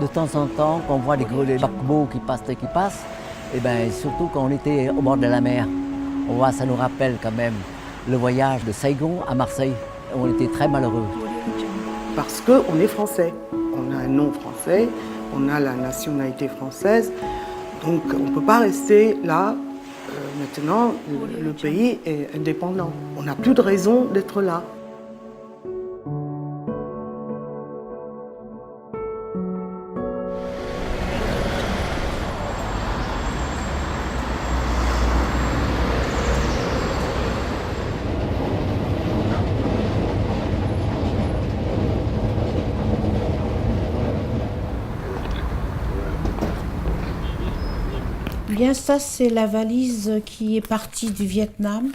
de temps en temps, qu'on voit les paquebots qui passent, et bien surtout quand on était au bord de la mer. On voit, ça nous rappelle quand même le voyage de Saigon à Marseille. On était très malheureux. Parce qu'on est français, on a un nom français, on a la nationalité française, donc on ne peut pas rester là. Maintenant, le pays est indépendant. On n'a plus de raison d'être là. Bien, ça, c'est la valise qui est partie du Vietnam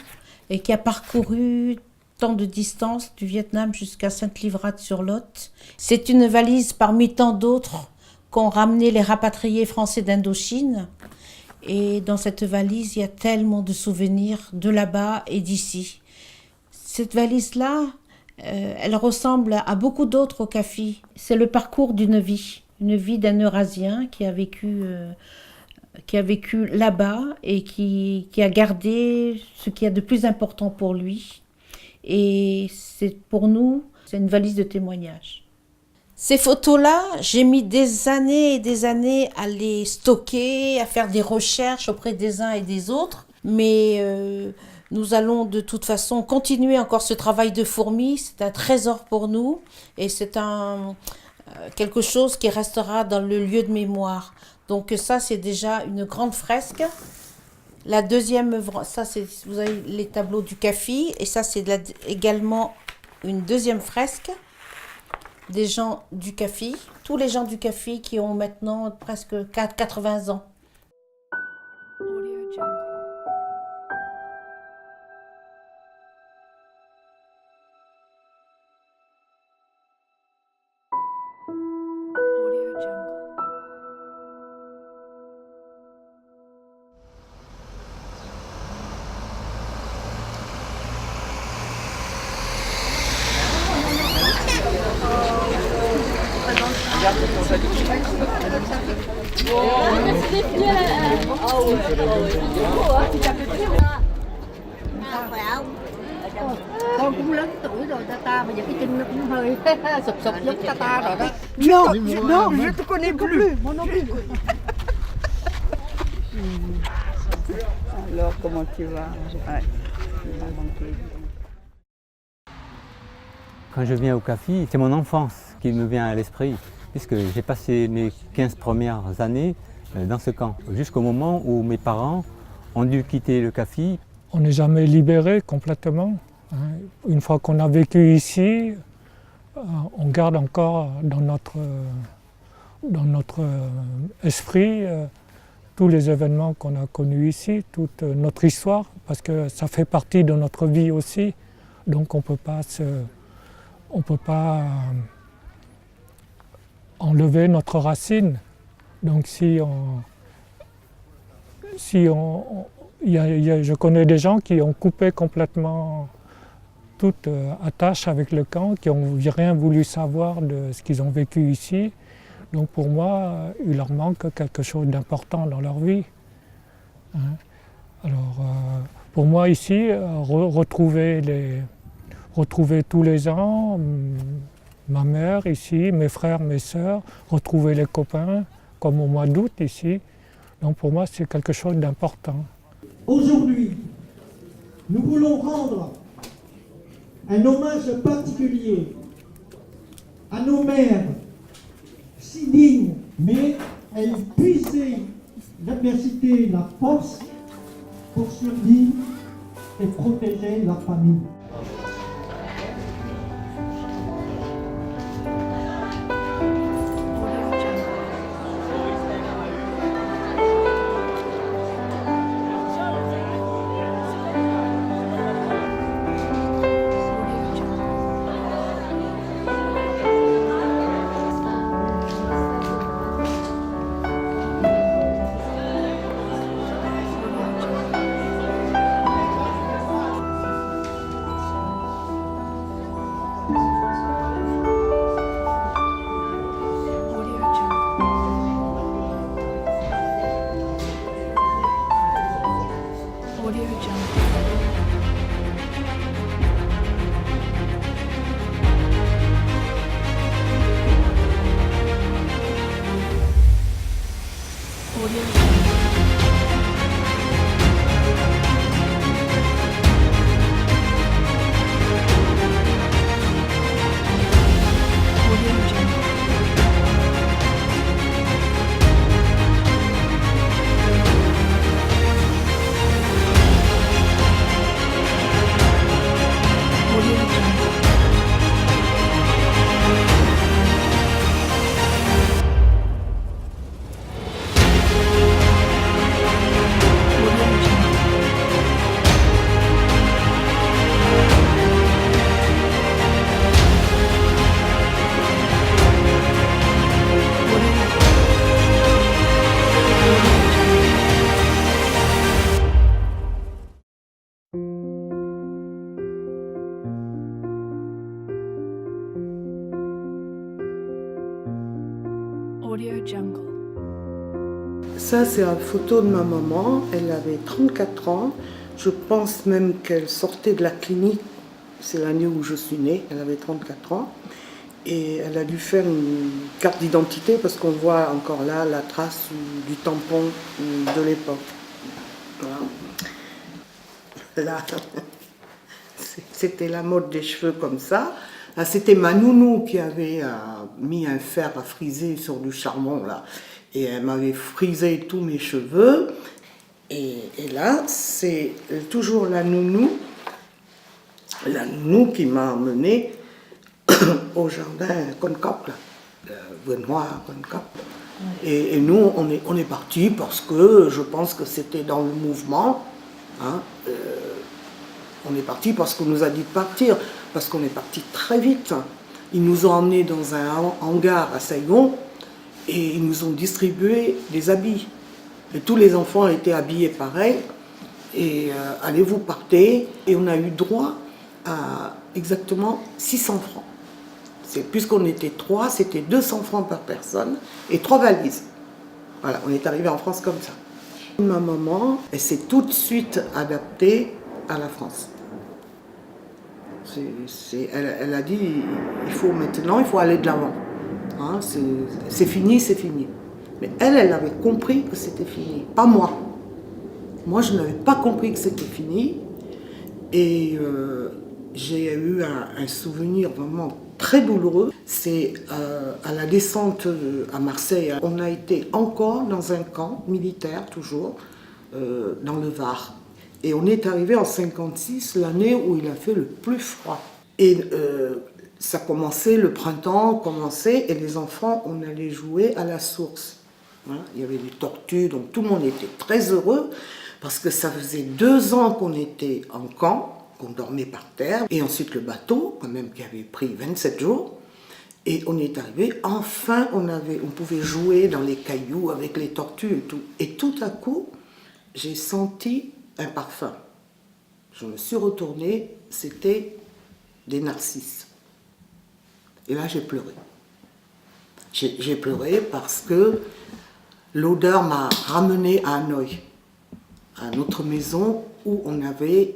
et qui a parcouru tant de distance du Vietnam jusqu'à Sainte-Livrade-sur-Lot. C'est une valise parmi tant d'autres qu'ont ramené les rapatriés français d'Indochine. Et dans cette valise, il y a tellement de souvenirs de là-bas et d'ici. Cette valise-là, elle ressemble à beaucoup d'autres au CAFI. C'est le parcours d'une vie d'un Eurasien qui a vécu là-bas et qui a gardé ce qu'il y a de plus important pour lui. Et pour nous, c'est une valise de témoignage. Ces photos-là, j'ai mis des années et des années à les stocker, à faire des recherches auprès des uns et des autres. Mais nous allons de toute façon continuer encore ce travail de fourmi. C'est un trésor pour nous et c'est quelque chose qui restera dans le lieu de mémoire. Donc ça, c'est déjà une grande fresque. La deuxième œuvre, ça, vous avez les tableaux du CAFI. Et ça, c'est également une deuxième fresque des gens du CAFI. Tous les gens du CAFI qui ont maintenant presque 80 ans. Con cũng lớn tuổi rồi ta mà giờ cái chân nó cũng hơi sụp sụp giống ta rồi đó. Non, je te connais plus, moi non plus. Alors, comment tu vas? Ouais, il m'a manqué. Quand je viens au CAFI, c'est mon enfance qui me vient à l'esprit, puisque j'ai passé mes 15 premières années dans ce camp, jusqu'au moment où mes parents ont dû quitter le CAFI. On n'est jamais libéré complètement. Une fois qu'on a vécu ici, on garde encore dans notre esprit tous les événements qu'on a connus ici, toute notre histoire, parce que ça fait partie de notre vie aussi. Donc on peut pas enlever notre racine. Donc je connais des gens qui ont coupé complètement toute attache avec le camp, qui n'ont rien voulu savoir de ce qu'ils ont vécu ici. Donc pour moi, il leur manque quelque chose d'important dans leur vie. Alors pour moi ici, retrouver tous les ans ma mère ici, mes frères, mes sœurs, retrouver les copains, comme au mois d'août ici. Donc pour moi, c'est quelque chose d'important. Aujourd'hui, nous voulons rendre un hommage particulier à nos mères, si dignes, mais elles puisaient l'adversité, la force pour survivre et protéger leur famille. Audio Jungle. Ça, c'est une photo de ma maman. Elle avait 34 ans. Je pense même qu'elle sortait de la clinique. C'est l'année où je suis née. Elle avait 34 ans. Et elle a dû faire une carte d'identité parce qu'on voit encore là la trace du tampon de l'époque. Voilà. Là, c'était la mode des cheveux comme ça. Là, c'était ma nounou qui avait mis un fer à friser sur du charbon, là. Et elle m'avait frisé tous mes cheveux. Et là, c'est toujours la nounou qui m'a emmenée au jardin Concap, Benoît Concap. Et nous, on est partis parce que je pense que c'était dans le mouvement. Hein, on est partis parce qu'on nous a dit de partir, parce qu'on est parti très vite. Ils nous ont emmenés dans un hangar à Saigon et ils nous ont distribué des habits. Et tous les enfants étaient habillés pareil. Et allez, vous partez. Et on a eu droit à exactement 600 francs. Puisqu'on était 3, c'était 200 francs par personne et 3 valises. Voilà, on est arrivé en France comme ça. Ma maman, elle s'est tout de suite adaptée à la France. Elle a dit, il faut aller de l'avant. Hein, c'est fini, c'est fini. Mais elle avait compris que c'était fini, pas moi. Moi, je n'avais pas compris que c'était fini. Et j'ai eu un souvenir vraiment très douloureux. C'est à la descente à Marseille. On a été encore dans un camp militaire, toujours, dans le Var. Et on est arrivé en 1956, l'année où il a fait le plus froid. Et ça commençait, le printemps commençait, et les enfants, on allait jouer à la source. Voilà, il y avait des tortues, donc tout le monde était très heureux, parce que ça faisait 2 ans qu'on était en camp, qu'on dormait par terre, et ensuite le bateau, quand même, qui avait pris 27 jours, et on est arrivé, enfin on pouvait jouer dans les cailloux avec les tortues et tout. Et tout à coup, j'ai senti un parfum. Je me suis retournée, c'était des narcisses. Et là, j'ai pleuré. J'ai pleuré parce que l'odeur m'a ramenée à Hanoï, à notre maison où on avait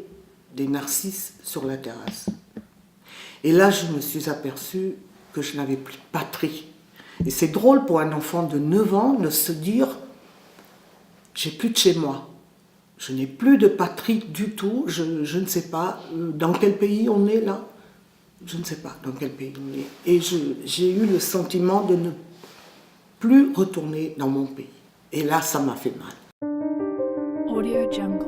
des narcisses sur la terrasse. Et là, je me suis aperçue que je n'avais plus de patrie. Et c'est drôle pour un enfant de 9 ans de se dire « j'ai plus de chez moi ». Je n'ai plus de patrie du tout, je ne sais pas dans quel pays on est là. Je ne sais pas dans quel pays on est. Et j'ai eu le sentiment de ne plus retourner dans mon pays. Et là, ça m'a fait mal. Audio Jungle.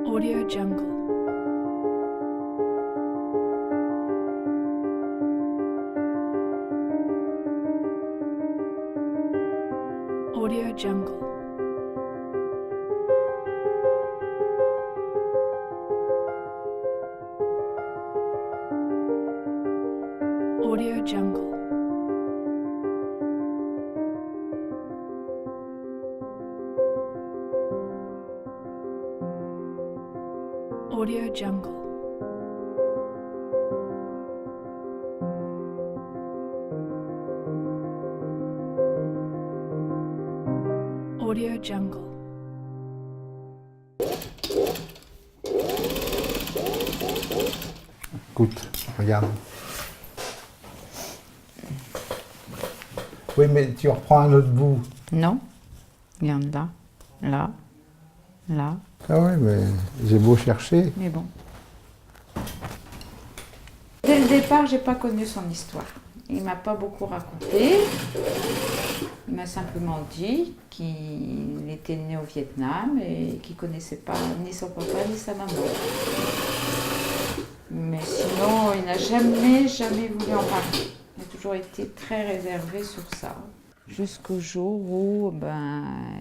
Audio Jungle. Audio Jungle. Audio Jungle. Audio Jungle. Audio Jungle. Écoute, regarde. Oui, mais tu reprends un autre bout. Non. Regarde là, là, là. Ah oui, mais j'ai beau chercher. Mais bon. Dès le départ, j'ai pas connu son histoire. Il m'a pas beaucoup raconté. Il m'a simplement dit qu'il était né au Vietnam et qu'il connaissait pas ni son papa ni sa maman. Mais sinon, il n'a jamais voulu en parler. Il a toujours été très réservé sur ça. Jusqu'au jour où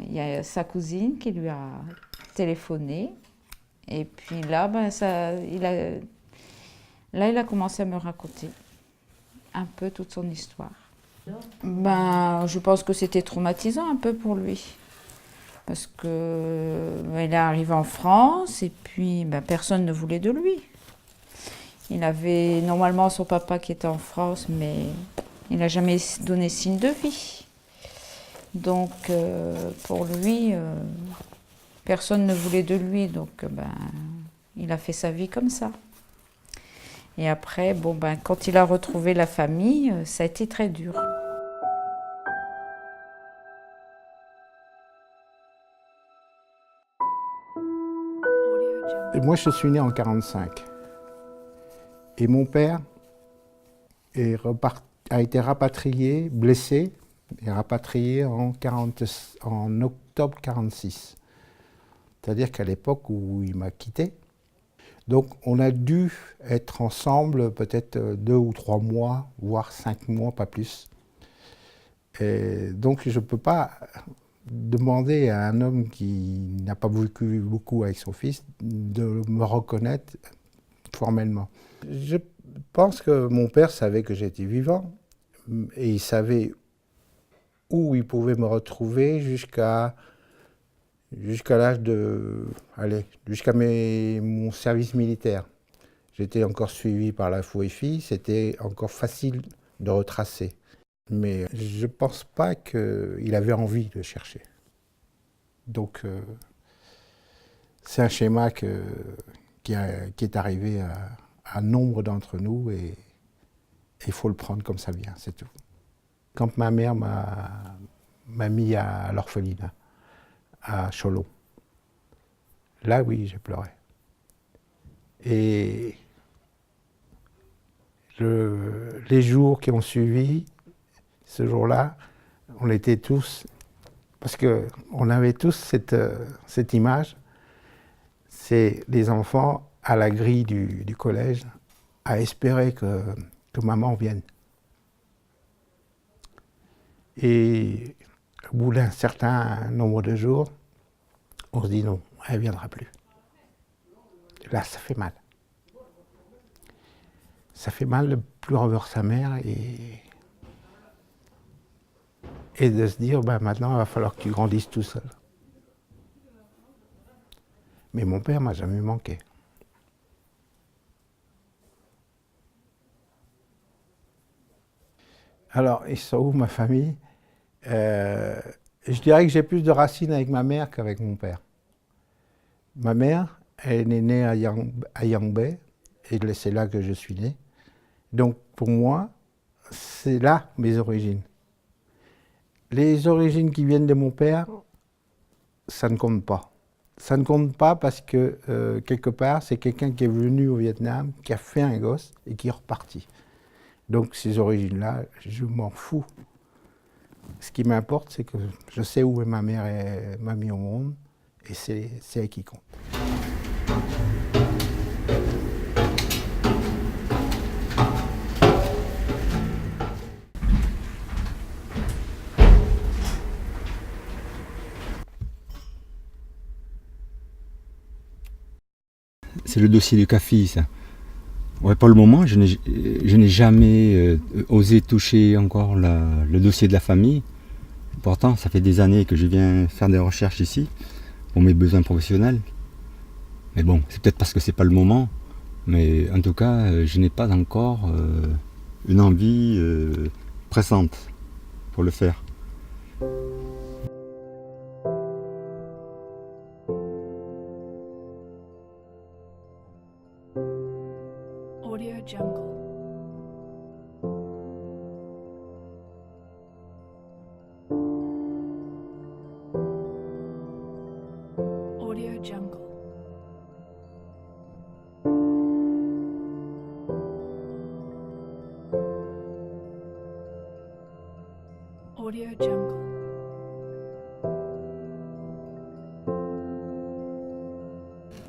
il y a sa cousine qui lui a téléphoné. Et puis là, il a commencé à me raconter un peu toute son histoire. Je pense que c'était traumatisant un peu pour lui. parce que il est arrivé en France et puis personne ne voulait de lui. Il avait normalement son papa qui était en France, mais il n'a jamais donné signe de vie. Donc pour lui, personne ne voulait de lui, donc il a fait sa vie comme ça. Et après, quand il a retrouvé la famille, ça a été très dur. Et moi, je suis né en 1945. Et mon père a été rapatrié, blessé, et rapatrié en octobre 1946. C'est-à-dire qu'à l'époque où il m'a quitté. Donc on a dû être ensemble peut-être 2 ou 3 mois, voire 5 mois, pas plus. Et donc je ne peux pas demander à un homme qui n'a pas vécu beaucoup avec son fils de me reconnaître formellement. Je pense que mon père savait que j'étais vivant et il savait où il pouvait me retrouver jusqu'à l'âge de... jusqu'à mon service militaire. J'étais encore suivi par la FOEFI, c'était encore facile de retracer. Mais je ne pense pas qu'il avait envie de chercher. Donc c'est un schéma qui est arrivé à nombre d'entre nous et il faut le prendre comme ça vient, c'est tout. Quand ma mère m'a mis à l'orphelinat, à Cholon, là oui, j'ai pleuré. Et les jours qui ont suivi, ce jour-là, on était tous, parce qu'on avait tous cette image, c'est les enfants à la grille du collège, à espérer que maman vienne. Et au bout d'un certain nombre de jours, on se dit non, elle ne viendra plus. Là, ça fait mal. Ça fait mal de pleurer vers sa mère et de se dire, maintenant, il va falloir que tu grandisses tout seul. Mais mon père m'a jamais manqué. Alors, ils sont où ma famille? Je dirais que j'ai plus de racines avec ma mère qu'avec mon père. Ma mère, elle est née à Yangbe, et c'est là que je suis né. Donc pour moi, c'est là mes origines. Les origines qui viennent de mon père, ça ne compte pas. Ça ne compte pas parce que quelque part, c'est quelqu'un qui est venu au Vietnam, qui a fait un gosse et qui est reparti. Donc ces origines-là, je m'en fous. Ce qui m'importe, c'est que je sais où ma mère m'a mis au monde, et c'est elle qui compte. C'est le dossier du CAFI, ça. Ouais, pour le moment, je n'ai jamais osé toucher encore le dossier de la famille. Pourtant, ça fait des années que je viens faire des recherches ici, pour mes besoins professionnels. Mais bon, c'est peut-être parce que c'est pas le moment. Mais en tout cas, je n'ai pas encore une envie pressante pour le faire. Audio Jungle. Audio Jungle. Audio Jungle.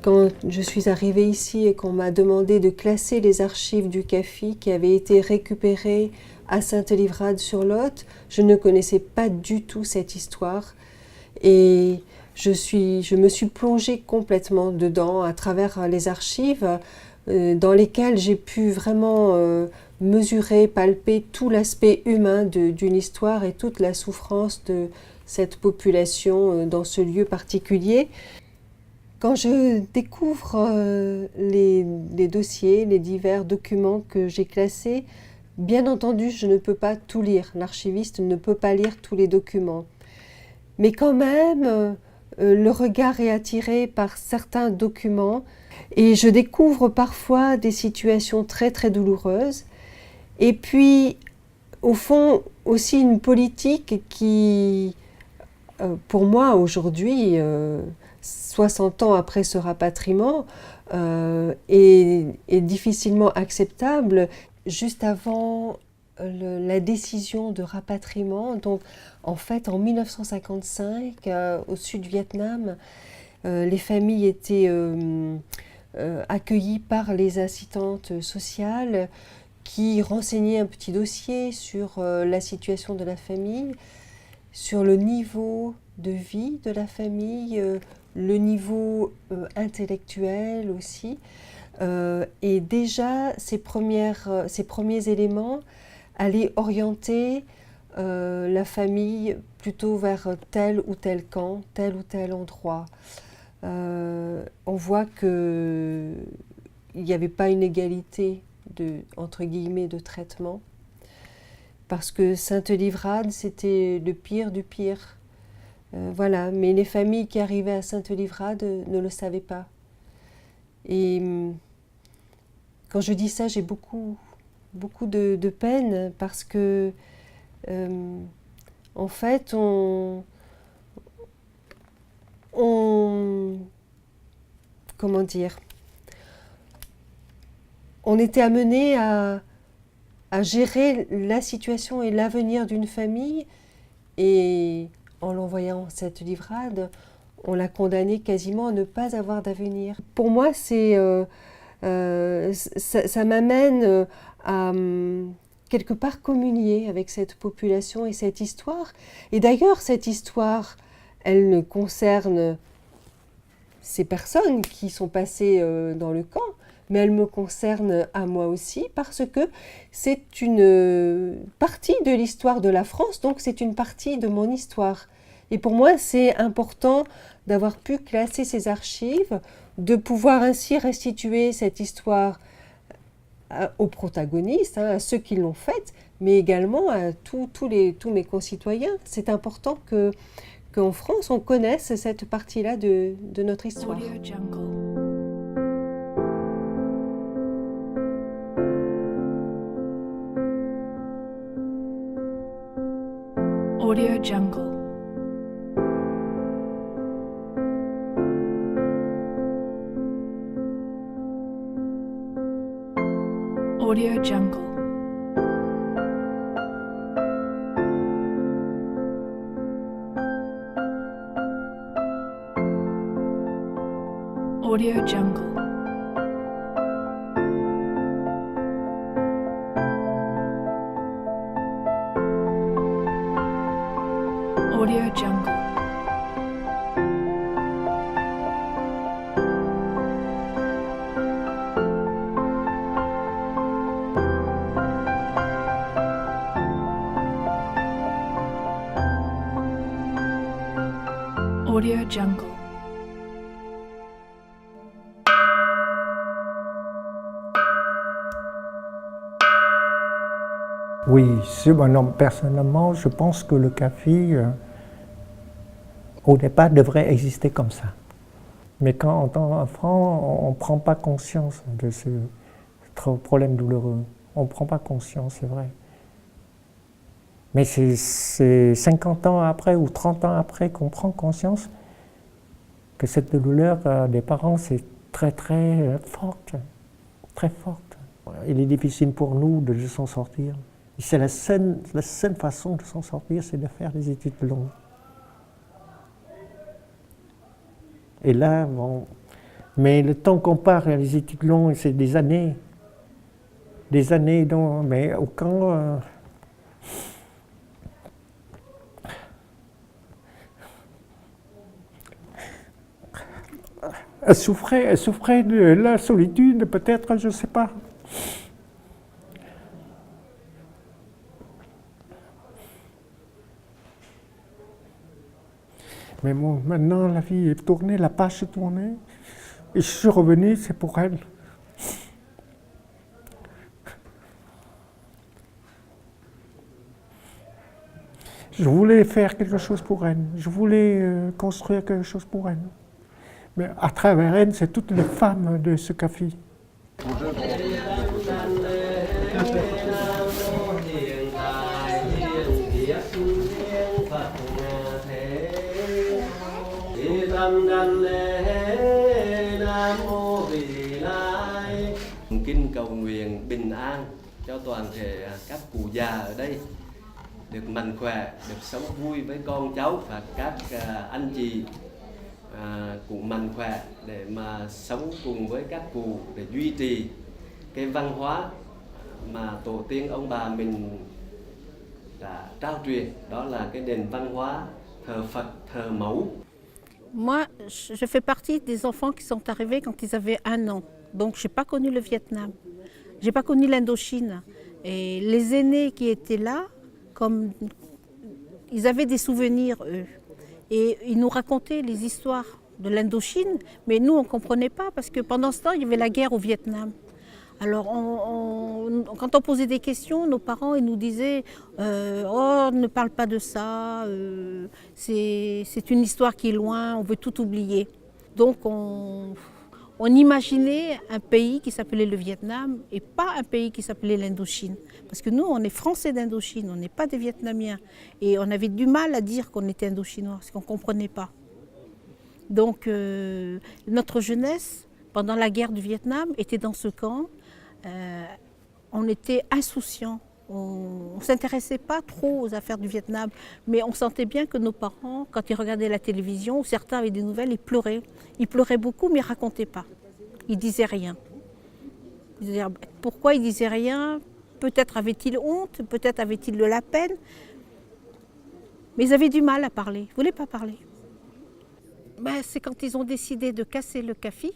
Quand je suis arrivée ici et qu'on m'a demandé de classer les archives du CAFI qui avaient été récupérées à Sainte-Livrade-sur-Lot, je ne connaissais pas du tout cette histoire et je me suis plongée complètement dedans à travers les archives dans lesquelles j'ai pu vraiment mesurer, palper tout l'aspect humain d'une histoire et toute la souffrance de cette population dans ce lieu particulier. Quand je découvre les dossiers, les divers documents que j'ai classés, bien entendu, je ne peux pas tout lire. L'archiviste ne peut pas lire tous les documents. Mais quand même, le regard est attiré par certains documents et je découvre parfois des situations très très douloureuses. Et puis, au fond, aussi une politique qui, pour moi aujourd'hui, 60 ans après ce rapatriement, est difficilement acceptable. Juste avant la décision de rapatriement, donc en fait en 1955, au Sud-Vietnam, les familles étaient accueillies par les assistantes sociales qui renseignaient un petit dossier sur la situation de la famille, sur le niveau de vie de la famille, le niveau intellectuel aussi. Et déjà, ces premiers éléments allaient orienter la famille plutôt vers tel ou tel camp, tel ou tel endroit. On voit qu'il n'y avait pas une égalité entre guillemets de traitement, parce que Sainte-Livrade, c'était le pire du pire. Voilà, mais les familles qui arrivaient à Sainte-Livrade ne le savaient pas. Et quand je dis ça, j'ai beaucoup de peine parce que, en fait, comment dire, on était amené à gérer la situation et l'avenir d'une famille, et en l'envoyant cette livrade, on l'a condamné quasiment à ne pas avoir d'avenir. Pour moi, ça m'amène à quelque part communier avec cette population et cette histoire. Et d'ailleurs, cette histoire, elle ne concerne ces personnes qui sont passées dans le camp, mais elle me concerne à moi aussi parce que c'est une partie de l'histoire de la France, donc c'est une partie de mon histoire. Et pour moi, c'est important d'avoir pu classer ces archives, de pouvoir ainsi restituer cette histoire aux protagonistes, à ceux qui l'ont faite, mais également à tous mes concitoyens. C'est important qu'en France, on connaisse cette partie-là de notre histoire. Audio Jungle. Audio Jungle. Audio Jungle. Audio Jungle. Audio Jungle. Audio Jungle. Oui, personnellement, je pense que le CAFI, au départ, devrait exister comme ça. Mais quand, en tant qu'enfant, on ne prend pas conscience de ce problème douloureux. On ne prend pas conscience, c'est vrai. Mais c'est 50 ans après ou 30 ans après qu'on prend conscience que cette douleur des parents, c'est très très forte, très forte. Il est difficile pour nous de s'en sortir. C'est la seule façon de s'en sortir, c'est de faire des études longues. Et là, bon, mais le temps qu'on part à les études longues, c'est des années. Des années, donc, mais au camp, elle souffrait de la solitude, peut-être, je ne sais pas. Mais bon, maintenant la vie est tournée, la page est tournée. Et je suis revenu, c'est pour elle. Je voulais faire quelque chose pour elle. Je voulais construire quelque chose pour elle. Mais à travers elle, c'est toutes les femmes de ce café. Kinh cầu nguyện bình an cho toàn thể các cụ già ở đây được mạnh khỏe, được sống vui với con cháu và các anh chị cũng mạnh khỏe để mà sống cùng với các cụ để duy trì cái văn hóa mà tổ tiên ông bà mình đã trao truyền, đó là cái nền văn hóa thờ Phật, thờ mẫu. Moi, je fais partie des enfants qui sont arrivés quand ils avaient 1 an. Donc, je n'ai pas connu le Vietnam. Je n'ai pas connu l'Indochine. Et les aînés qui étaient là, comme ils avaient des souvenirs, eux. Et ils nous racontaient les histoires de l'Indochine, mais nous, on ne comprenait pas parce que pendant ce temps, il y avait la guerre au Vietnam. Alors, quand on posait des questions, nos parents ils nous disaient oh, ne parle pas de ça, c'est une histoire qui est loin, on veut tout oublier. Donc, on imaginait un pays qui s'appelait le Vietnam et pas un pays qui s'appelait l'Indochine. Parce que nous, on est Français d'Indochine, on n'est pas des Vietnamiens. Et on avait du mal à dire qu'on était Indochinois, parce qu'on ne comprenait pas. Donc, notre jeunesse, pendant la guerre du Vietnam, était dans ce camp. On était insouciants. On ne s'intéressait pas trop aux affaires du Vietnam, mais on sentait bien que nos parents, quand ils regardaient la télévision, ou certains avaient des nouvelles, ils pleuraient. Ils pleuraient beaucoup, mais ils ne racontaient pas. Ils ne disaient rien. Ils disaient, pourquoi ils ne disaient rien? Peut-être avaient-ils honte, peut-être avaient-ils de la peine, mais ils avaient du mal à parler, ils ne voulaient pas parler. Ben, c'est quand ils ont décidé de casser le CAFI,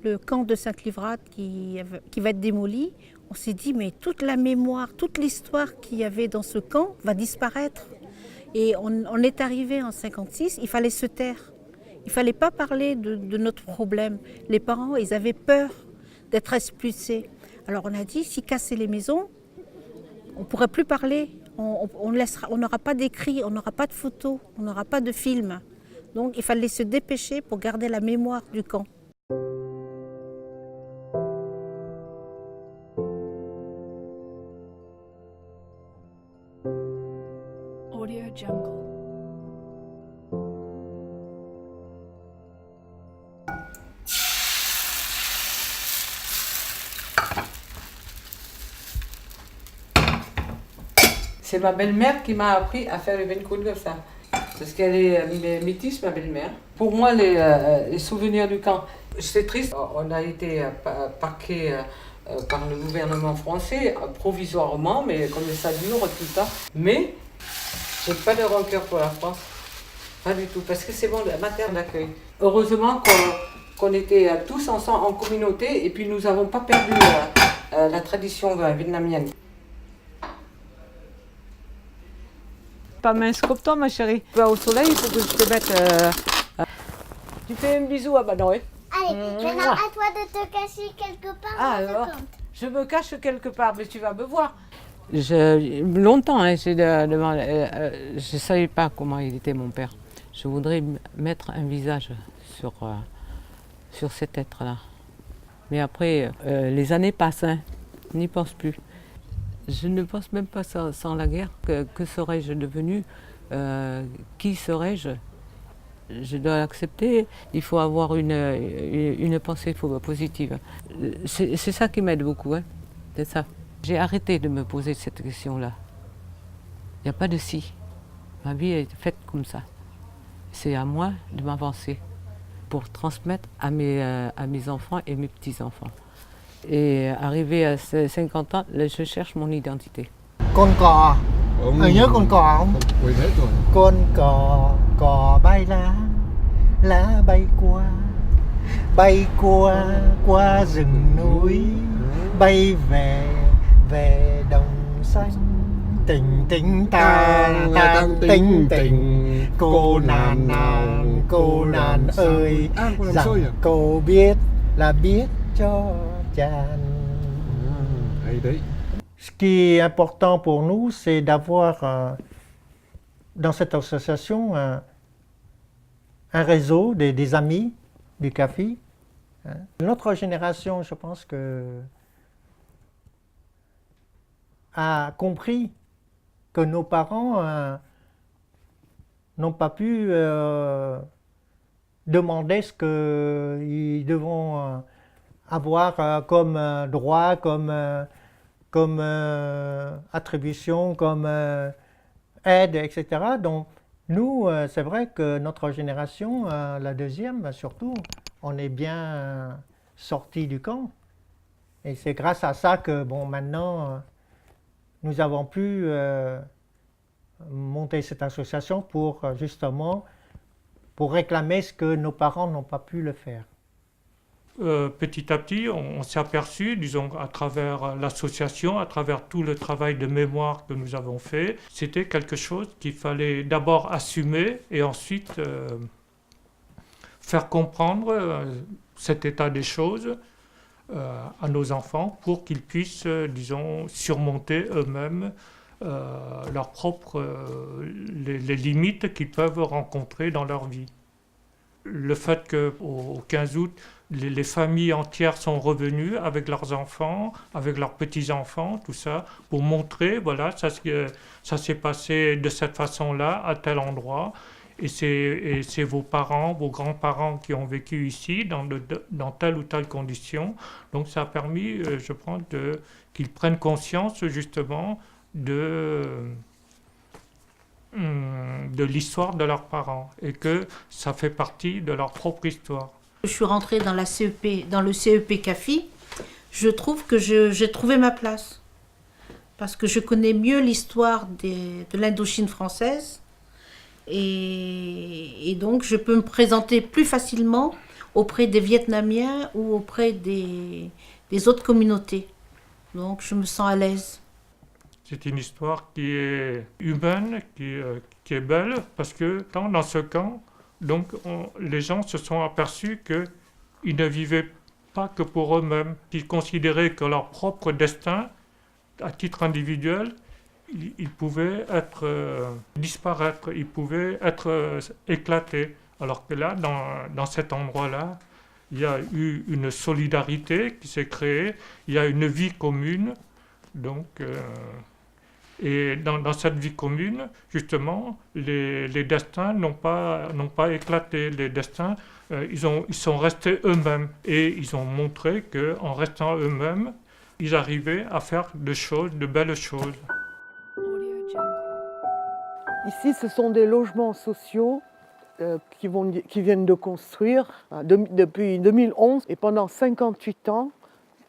le camp de Sainte-Livrade qui va être démoli. On s'est dit, mais toute la mémoire, toute l'histoire qu'il y avait dans ce camp va disparaître. Et on est arrivé en 1956, il fallait se taire. Il ne fallait pas parler de notre problème. Les parents, ils avaient peur d'être expulsés. Alors on a dit, si casser les maisons, on ne pourrait plus parler. On n'aura pas d'écrit, on n'aura pas de photos, on n'aura pas de films. Donc il fallait se dépêcher pour garder la mémoire du camp. Audio Jungle. C'est ma belle-mère qui m'a appris à faire les benkoun comme ça. Parce qu'elle est métisse, ma belle-mère. Pour moi, les souvenirs du camp, c'est triste. On a été parqués par le gouvernement français, provisoirement, mais comme ça dure tout ça. Mais j'ai pas de rancœur pour la France. Pas du tout, parce que c'est bon, ma terre d'accueil. Heureusement qu'on était tous ensemble en communauté et puis nous n'avons pas perdu la tradition vietnamienne. Pas mince comme toi, ma chérie. Tu vas au soleil, il faut que je te mette... Tu fais un bisou à Banoë. Allez, maintenant à toi de te cacher quelque part. Ah, alors, je me cache quelque part, mais tu vas me voir. Longtemps, hein, je ne savais pas comment il était mon père. Je voudrais mettre un visage sur cet être-là. Mais après, les années passent, hein, je n'y pense plus. Je ne pense même pas sans la guerre, que serais-je devenu, qui serais-je? Je dois l'accepter, il faut avoir une pensée positive. C'est ça qui m'aide beaucoup, hein, c'est ça. J'ai arrêté de me poser cette question-là. Il n'y a pas de si. Ma vie est faite comme ça. C'est à moi de m'avancer pour transmettre à mes enfants et mes petits-enfants. Et arrivé à 50 ans, là, je cherche mon identité. Con cò, nhớ con cò không? Con cò bay lá bay qua rừng núi, bay về đồng xanh. tình tình ta tình tình cô nàng ơi rằng cô biết là biết cho chàng. Ce qui est important pour nous, c'est d'avoir dans cette association un réseau des amis du CAFI. Notre génération, je pense que a compris que nos parents n'ont pas pu demander ce qu'ils devront avoir comme droit, comme attribution, comme aide, etc. Donc nous, c'est vrai que notre génération, la deuxième surtout, on est bien sortis du camp. Et c'est grâce à ça que, bon, maintenant, nous avons pu monter cette association pour, justement, pour réclamer ce que nos parents n'ont pas pu le faire. Petit à petit, on s'est aperçu, disons, à travers l'association, à travers tout le travail de mémoire que nous avons fait, c'était quelque chose qu'il fallait d'abord assumer et ensuite faire comprendre cet état des choses à nos enfants pour qu'ils puissent, disons, surmonter eux-mêmes leurs propres les limites qu'ils peuvent rencontrer dans leur vie. Le fait qu'au 15 août, les familles entières sont revenues avec leurs enfants, avec leurs petits-enfants, tout ça, pour montrer, voilà, ça s'est passé de cette façon-là, à tel endroit, et c'est vos parents, vos grands-parents qui ont vécu ici, dans telle ou telle condition. Donc ça a permis, je pense, qu'ils prennent conscience, justement, de l'histoire de leurs parents, et que ça fait partie de leur propre histoire. Je suis rentrée dans le CEP CAFI, je trouve que j'ai trouvé ma place. Parce que je connais mieux l'histoire de l'Indochine française. Et donc je peux me présenter plus facilement auprès des Vietnamiens ou auprès des autres communautés. Donc je me sens à l'aise. C'est une histoire qui est humaine, qui est belle, parce que dans ce camp, donc, les gens se sont aperçus qu'ils ne vivaient pas que pour eux-mêmes, qu'ils considéraient que leur propre destin, à titre individuel, il pouvait disparaître, il pouvait être éclaté. Alors que là, dans cet endroit-là, il y a eu une solidarité qui s'est créée, il y a une vie commune. Donc, et dans cette vie commune, justement, les destins n'ont pas éclaté. Les destins, ils sont restés eux-mêmes. Et ils ont montré qu'en restant eux-mêmes, ils arrivaient à faire de belles choses. Ici, ce sont des logements sociaux qui viennent de construire depuis 2011. Et pendant 58 ans,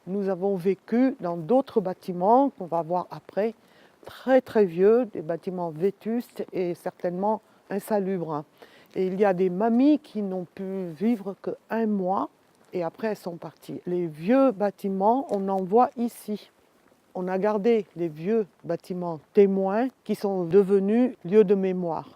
nous avons vécu dans d'autres bâtiments qu'on va voir après, très très vieux, des bâtiments vétustes et certainement insalubres. Et il y a des mamies qui n'ont pu vivre qu'1 mois et après elles sont parties. Les vieux bâtiments, on en voit ici. On a gardé les vieux bâtiments témoins qui sont devenus lieux de mémoire.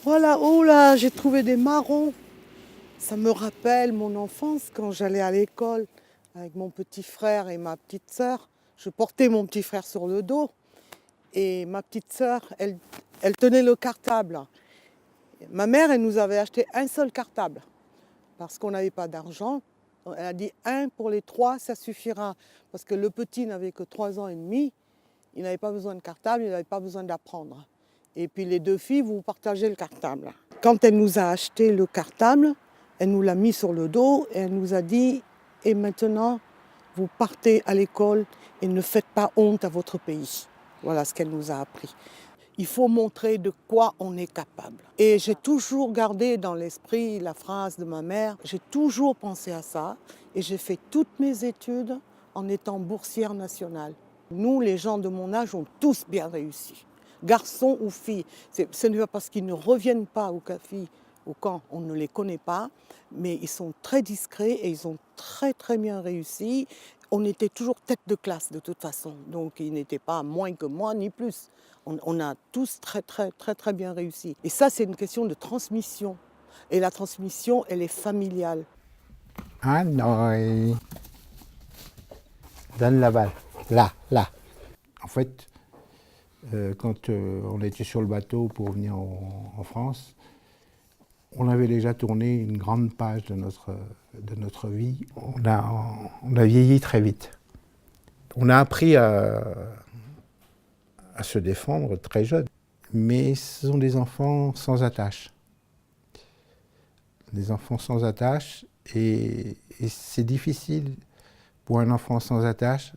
Voilà, oh là, j'ai trouvé des marrons. Ça me rappelle mon enfance quand j'allais à l'école avec mon petit frère et ma petite sœur. Je portais mon petit frère sur le dos et ma petite sœur, elle tenait le cartable. Ma mère, elle nous avait acheté un seul cartable parce qu'on n'avait pas d'argent. Elle a dit 1 pour les 3, ça suffira. Parce que le petit n'avait que 3 ans et demi, il n'avait pas besoin de cartable, il n'avait pas besoin d'apprendre. Et puis les 2 filles, vous partagez le cartable. Quand elle nous a acheté le cartable, elle nous l'a mis sur le dos et elle nous a dit « Et maintenant, vous partez à l'école et ne faites pas honte à votre pays. » Voilà ce qu'elle nous a appris. Il faut montrer de quoi on est capable. Et j'ai toujours gardé dans l'esprit la phrase de ma mère. J'ai toujours pensé à ça et j'ai fait toutes mes études en étant boursière nationale. Nous, les gens de mon âge, ont tous bien réussi. Garçons ou filles. Ce n'est pas parce qu'ils ne reviennent pas au CAFI, au camp, on ne les connaît pas, mais ils sont très discrets et ils ont très très bien réussi. On était toujours tête de classe de toute façon, donc ils n'étaient pas moins que moi ni plus. On a tous très très très très bien réussi. Et ça, c'est une question de transmission. Et la transmission, elle est familiale. Hanoï. Donne la balle. Là. En fait, quand on était sur le bateau pour venir en France, on avait déjà tourné une grande page de notre vie. On a vieilli très vite. On a appris à se défendre très jeune. Mais ce sont des enfants sans attache. Des enfants sans attache. Et c'est difficile pour un enfant sans attache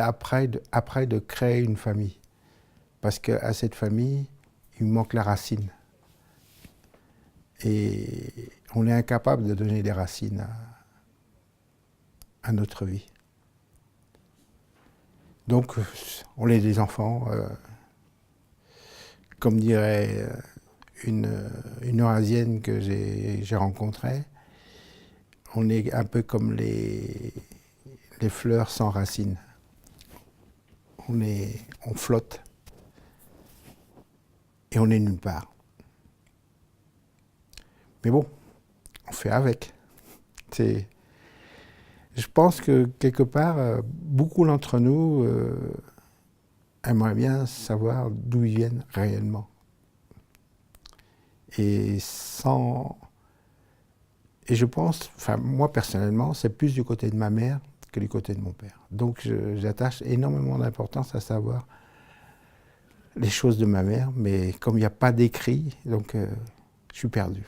après de créer une famille. Parce qu'à cette famille, il manque la racine. Et on est incapable de donner des racines à notre vie. Donc, on est des enfants, comme dirait une Eurasienne que j'ai rencontrée, on est un peu comme les fleurs sans racines. On flotte et on est nulle part. Mais bon, on fait avec. Je pense que quelque part, beaucoup d'entre nous aimeraient bien savoir d'où ils viennent réellement. Et je pense, enfin moi personnellement, c'est plus du côté de ma mère que du côté de mon père. Donc j'attache énormément d'importance à savoir les choses de ma mère, mais comme il n'y a pas d'écrit, donc je suis perdu.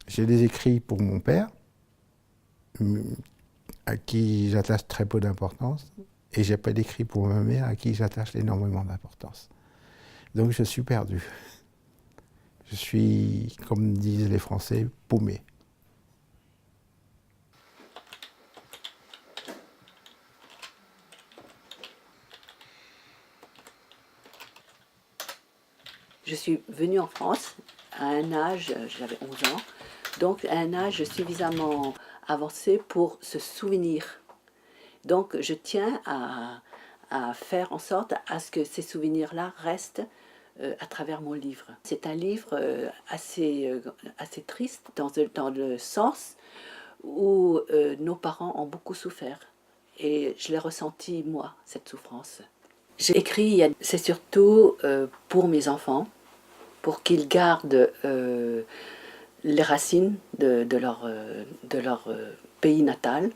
J'ai des écrits pour mon père, à qui j'attache très peu d'importance, et j'ai pas d'écrit pour ma mère, à qui j'attache énormément d'importance. Donc je suis perdu. Je suis, comme disent les Français, paumé. Je suis venue en France à un âge, j'avais 11 ans, donc à un âge suffisamment avancé pour se souvenir. Donc je tiens à faire en sorte à ce que ces souvenirs-là restent à travers mon livre. C'est un livre assez triste dans le sens où nos parents ont beaucoup souffert. Et je l'ai ressenti, moi, cette souffrance. J'ai écrit, c'est surtout pour mes enfants, pour qu'ils gardent les racines de leur pays natal,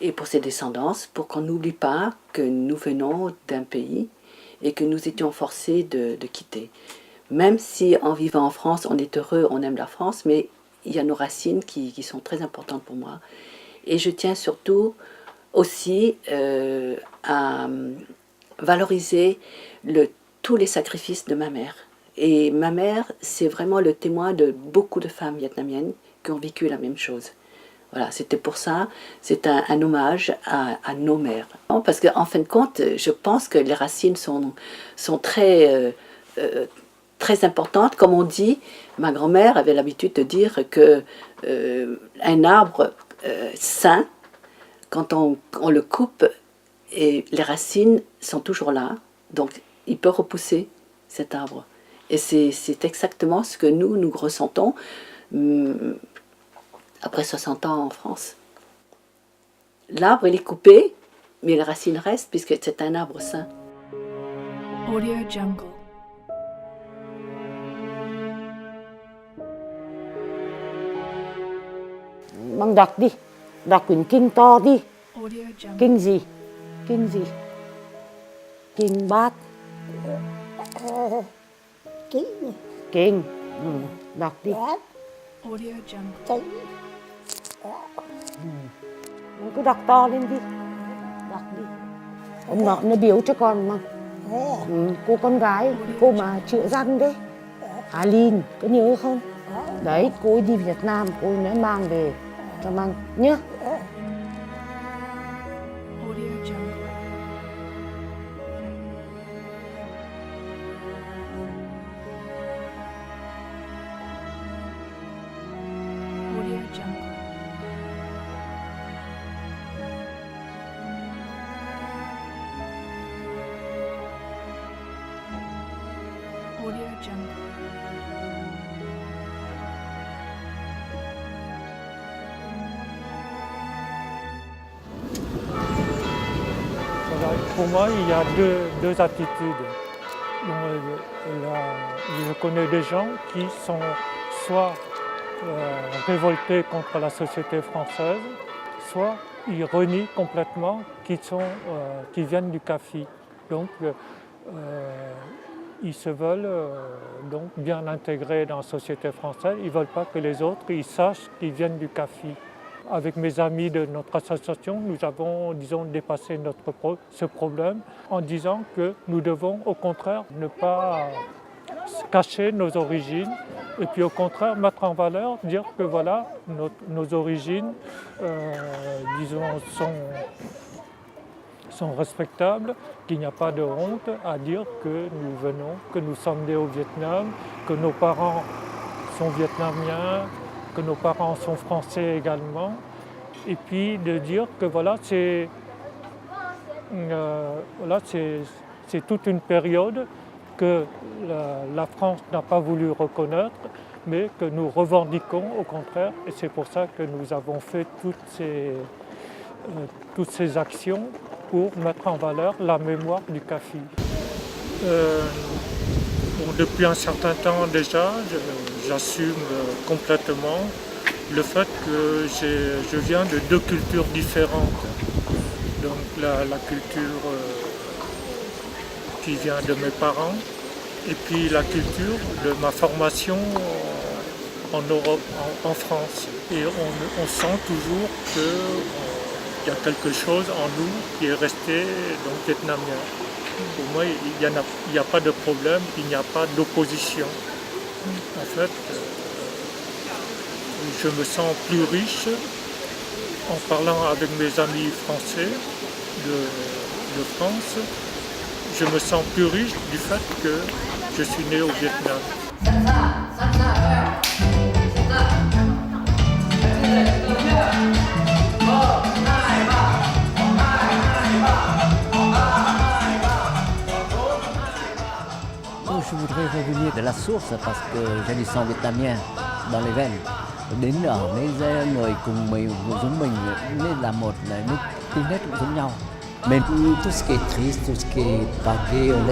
et pour ses descendants, pour qu'on n'oublie pas que nous venons d'un pays et que nous étions forcés de quitter. Même si en vivant en France, on est heureux, on aime la France, mais il y a nos racines qui sont très importantes pour moi. Et je tiens surtout aussi à valoriser tous les sacrifices de ma mère. Et ma mère, c'est vraiment le témoin de beaucoup de femmes vietnamiennes qui ont vécu la même chose. Voilà, c'était pour ça, c'est un hommage à nos mères. Parce qu'en fin de compte, je pense que les racines sont très, très importantes. Comme on dit, ma grand-mère avait l'habitude de dire qu'un arbre sain, quand on le coupe, et les racines sont toujours là, donc il peut repousser cet arbre. Et c'est exactement ce que nous ressentons après 60 ans en France. L'arbre, il est coupé, mais les racines restent puisque c'est un arbre sain. Audio Jungle. Bằng đọc đi, đọc quyển kinh to đi. Audio Jungle. Kinh gì? Kinh gì? Kinh Bát. Kinh. Đọc đi. Audio Jungle. Cứ đọc to lên đi. Đọc đi. Ông nọ nó biếu cho con mà. Cô con gái, cô mà chữa răng đấy. Hà Linh, có nhớ không? Đấy, cô ấy đi Việt Nam, cô ấy nói mang về cho mang nhé. Audio Jungle. Jungle. Audio Jungle. Voilà, pour moi, il y a deux attitudes. Je connais des gens qui sont soit révoltés contre la société française, soit ils renient complètement qu'ils viennent du CAFI. Donc, ils se veulent donc bien intégrés dans la société française. Ils ne veulent pas que les autres ils sachent qu'ils viennent du CAFI. Avec mes amis de notre association, nous avons, disons, dépassé ce problème en disant que nous devons, au contraire, ne pas cacher nos origines et puis, au contraire, mettre en valeur, dire que voilà, nos origines, disons, sont respectables, qu'il n'y a pas de honte à dire que nous venons, que nous sommes nés au Vietnam, que nos parents sont vietnamiens, que nos parents sont français également, et puis de dire que voilà, c'est toute une période que la France n'a pas voulu reconnaître, mais que nous revendiquons au contraire, et c'est pour ça que nous avons fait toutes ces actions pour mettre en valeur la mémoire du CAFI. Depuis un certain temps déjà, j'assume complètement le fait que je viens de deux cultures différentes. Donc la culture qui vient de mes parents et puis la culture de ma formation en Europe, en France. Et on sent toujours qu'il y a quelque chose en nous qui est resté donc vietnamien. Pour moi, il n'y a pas de problème, il n'y a pas d'opposition. En fait, je me sens plus riche en parlant avec mes amis français de France. Je me sens plus riche du fait que je suis né au Vietnam. Je voudrais revenir de la source parce que j'ai du sang vietnamien dans les veines. Đến ở mấy người cùng mình giống mình nên là một là nước tính nét cũng giống nhau. Mais tout ce qui est triste, tout ce qui est pagué, on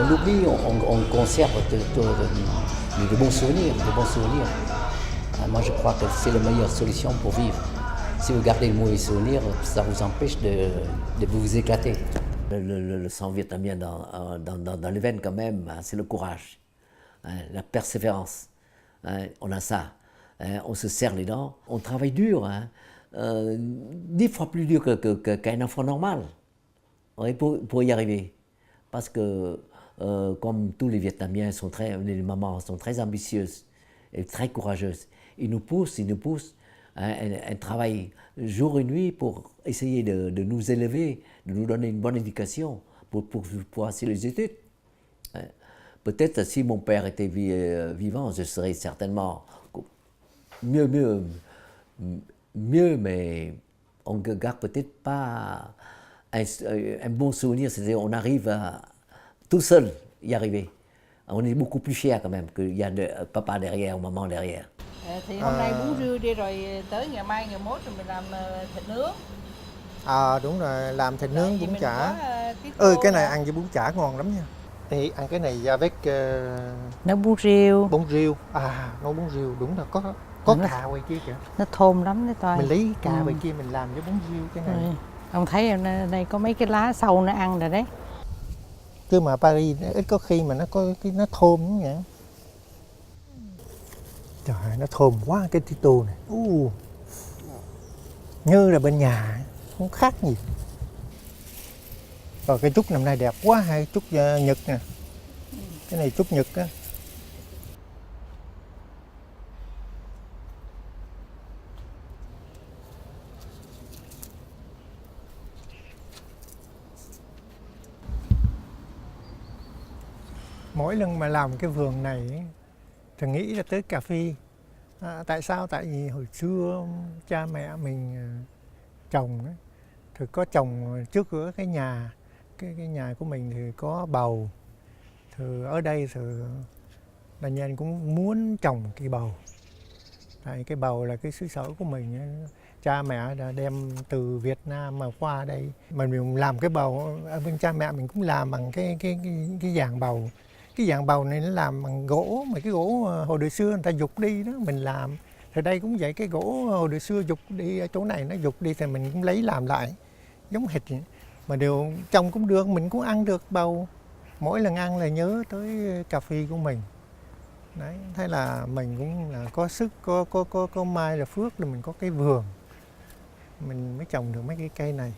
l'oublie, on conserve de bons souvenirs, moi je crois que c'est la meilleure solution pour vivre. Si vous gardez le mauvais souvenir, ça vous empêche de vous éclater. Le sang vietnamien dans les veines quand même, c'est le courage, la persévérance. On a ça, on se serre les dents, on travaille dur, 10 fois plus dur qu'un enfant normal pour y arriver. Parce que comme tous les Vietnamiens, les mamans sont très ambitieuses et très courageuses. Ils nous poussent, elles travaillent jour et nuit pour essayer de nous élever, de nous donner une bonne éducation pour passer les études. Peut-être si mon père était vivant, je serais certainement mieux, mais on ne garde peut-être pas un bon souvenir, c'est-à-dire on arrive à tout seul y arriver. On est beaucoup plus fier quand même qu'il y a papa derrière ou maman derrière. Thì hôm nay bún riêu đi rồi tới ngày mai ngày mốt rồi mình làm thịt nướng. Đúng rồi, làm thịt nướng bún chả. Cái này ăn với bún chả ngon lắm nha. Thì ăn cái này avec nấu bún riêu. Bún riêu. Nấu bún riêu đúng là có cà ngoài kia kìa. Nó thơm lắm đấy Toan. Mình lấy cà ngoài kia mình làm với bún riêu cái này. Ông thấy đây có mấy cái lá sâu nó ăn rồi đấy. Chứ mà Paris ít có khi mà nó có cái nó thơm như vậy. Trời ơi, nó thơm quá cái tito này. Như là bên nhà, không khác gì. Rồi cái trúc năm nay đẹp quá, hay trúc Nhật nè. Cái này trúc Nhật á. Mỗi lần mà làm cái vườn này thì nghĩ là tới cà phê. Tại sao? Tại vì hồi xưa cha mẹ mình trồng ấy, thì có trồng trước cửa cái nhà, cái nhà của mình thì có bầu. Thì ở đây thì là nhà cũng muốn trồng cây bầu. Tại cái bầu là cái xứ sở của mình ấy. Cha mẹ đã đem từ Việt Nam mà qua đây. Mình làm cái bầu, ở bên cha mẹ mình cũng làm bằng cái dạng bầu. Cái dạng bầu này nó làm bằng gỗ, mà cái gỗ hồi đời xưa người ta giục đi đó, mình làm. Thì đây cũng vậy, cái gỗ hồi đời xưa giục đi, ở chỗ này nó giục đi thì mình cũng lấy làm lại, giống hệt vậy. Mà đều trồng cũng được, mình cũng ăn được bầu. Mỗi lần ăn là nhớ tới cà phê của mình. Đấy, thế là mình cũng là có sức, có mai là phước là mình có cái vườn. Mình mới trồng được mấy cái cây này.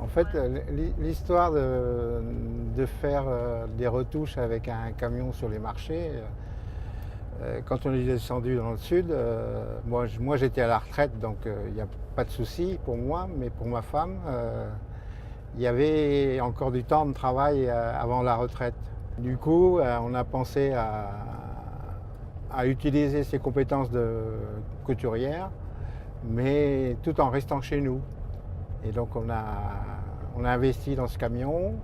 En fait, l'histoire de faire des retouches avec un camion sur les marchés, quand on est descendu dans le sud, moi j'étais à la retraite, donc il n'y a pas de souci pour moi, mais pour ma femme, il y avait encore du temps de travail avant la retraite. Du coup, on a pensé à utiliser ses compétences de couturière, mais tout en restant chez nous. Et donc on a investi dans ce camion,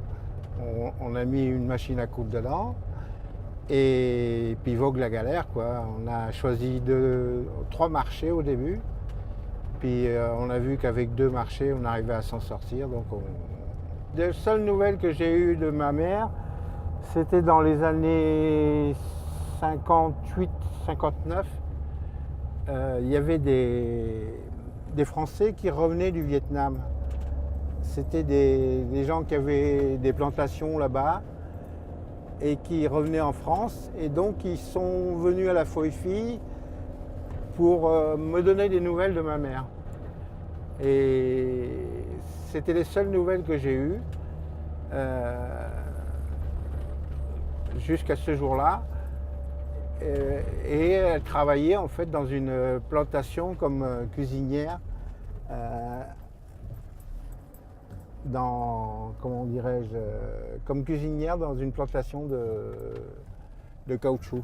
on a mis une machine à coudre dedans, et puis vogue la galère, quoi. On a choisi 3 marchés au début, puis on a vu qu'avec 2 marchés on arrivait à s'en sortir. Donc les seules nouvelles que j'ai eues de ma mère, c'était dans les années 58-59. Il y avait des Français qui revenaient du Vietnam. C'était des gens qui avaient des plantations là-bas et qui revenaient en France. Et donc ils sont venus à la Foy-Fille pour me donner des nouvelles de ma mère. Et c'était les seules nouvelles que j'ai eues jusqu'à ce jour-là. Et elle travaillait en fait dans une plantation comme cuisinière, comment dirais-je, comme cuisinière dans une plantation de caoutchouc.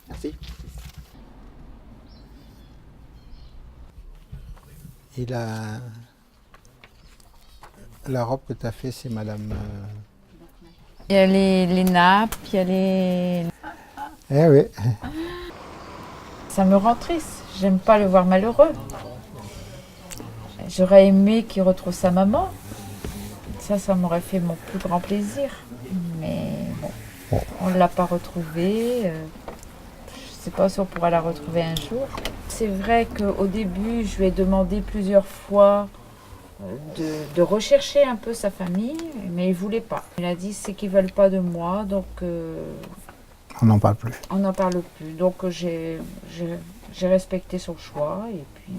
Merci. Et la robe que tu as fait, c'est Madame... Il y a les nappes, il y a les... Eh oui. Ça me rend triste, j'aime pas le voir malheureux. J'aurais aimé qu'il retrouve sa maman. Ça m'aurait fait mon plus grand plaisir. Mais bon, on ne l'a pas retrouvée. Je ne sais pas si on pourra la retrouver un jour. C'est vrai qu'au début, je lui ai demandé plusieurs fois de rechercher un peu sa famille, mais il ne voulait pas. Il a dit c'est qu'ils ne veulent pas de moi, donc... on n'en parle plus. On n'en parle plus. Donc j'ai respecté son choix et puis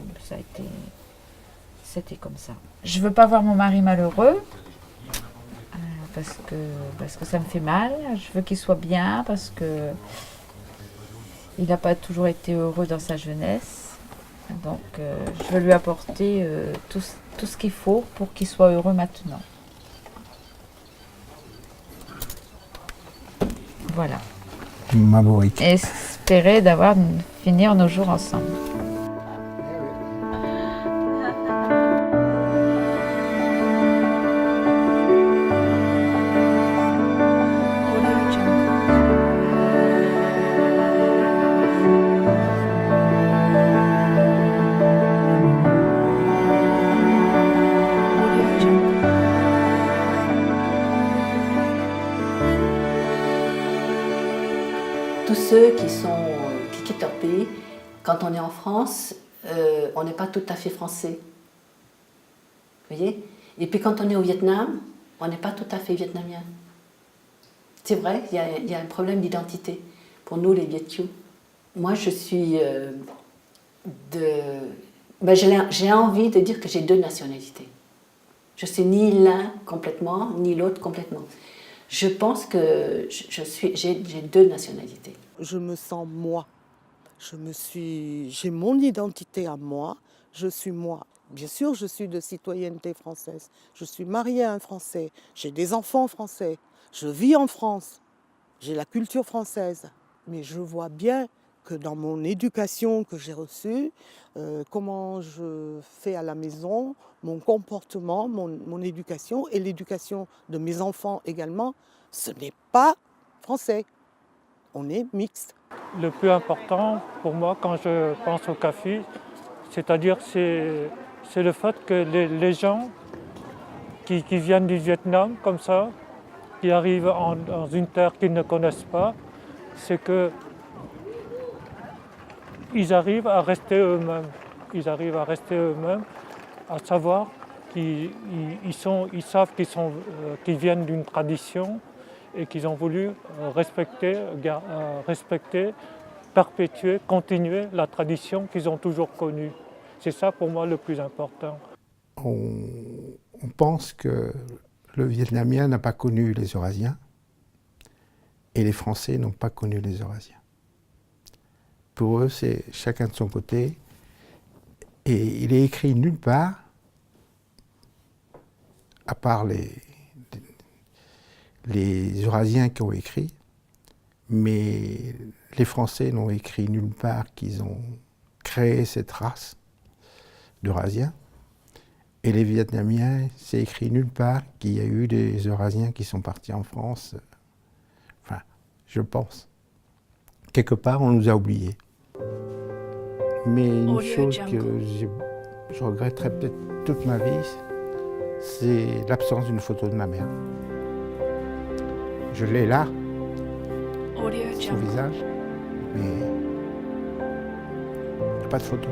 c'était comme ça. Je ne veux pas voir mon mari malheureux parce que ça me fait mal. Je veux qu'il soit bien parce que il n'a pas toujours été heureux dans sa jeunesse. Donc je veux lui apporter tout ce qu'il faut pour qu'il soit heureux maintenant. Voilà. Maborique. Et espérer finir nos jours ensemble. Audio Jungle. tous ceux qui quittent leur pays, quand on est en France, on n'est pas tout à fait français. Vous voyez? Et puis quand on est au Vietnam, on n'est pas tout à fait vietnamien. C'est vrai, il y a un problème d'identité pour nous les Viet Kieu. Moi je suis j'ai envie de dire que j'ai 2 nationalités. Je suis ni l'un complètement, ni l'autre complètement. Je pense que j'ai 2 nationalités. Je me sens moi. J'ai mon identité à moi. Je suis moi. Bien sûr, je suis de citoyenneté française. Je suis mariée à un Français. J'ai des enfants français. Je vis en France. J'ai la culture française. Mais je vois bien que dans mon éducation que j'ai reçue, comment je fais à la maison, mon comportement, mon éducation et l'éducation de mes enfants également, ce n'est pas français. On est mixte. Le plus important pour moi quand je pense au CAFI, c'est-à-dire c'est le fait que les gens qui viennent du Vietnam comme ça, qui arrivent dans une terre qu'ils ne connaissent pas, c'est que ils arrivent à rester eux-mêmes. Ils arrivent à rester eux-mêmes, à savoir qu'ils savent qu'ils viennent d'une tradition et qu'ils ont voulu respecter, perpétuer, continuer la tradition qu'ils ont toujours connue. C'est ça pour moi le plus important. On pense que le Vietnamien n'a pas connu les Eurasiens et les Français n'ont pas connu les Eurasiens. Pour eux, c'est chacun de son côté. Et il est écrit nulle part, à part les Eurasiens qui ont écrit, mais les Français n'ont écrit nulle part qu'ils ont créé cette race d'Eurasiens. Et les Vietnamiens, c'est écrit nulle part qu'il y a eu des Eurasiens qui sont partis en France. Enfin, je pense. Quelque part, on nous a oubliés. Mais une chose que je regretterai peut-être toute ma vie, c'est l'absence d'une photo de ma mère. Je l'ai là, son visage, mais il n'y a pas de photo.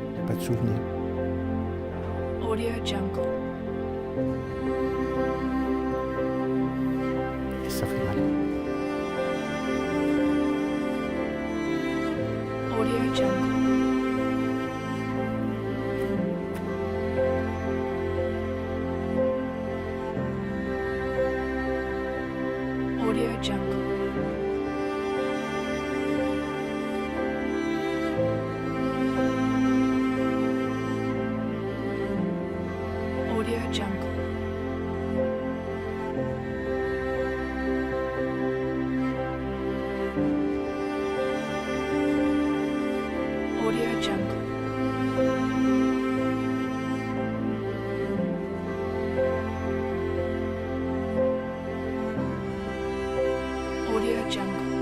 Il n'y a pas de souvenir. Et ça fait mal. Audio Jungle. Audio Jungle. Audio Jungle. Audio Jungle. Audio Jungle.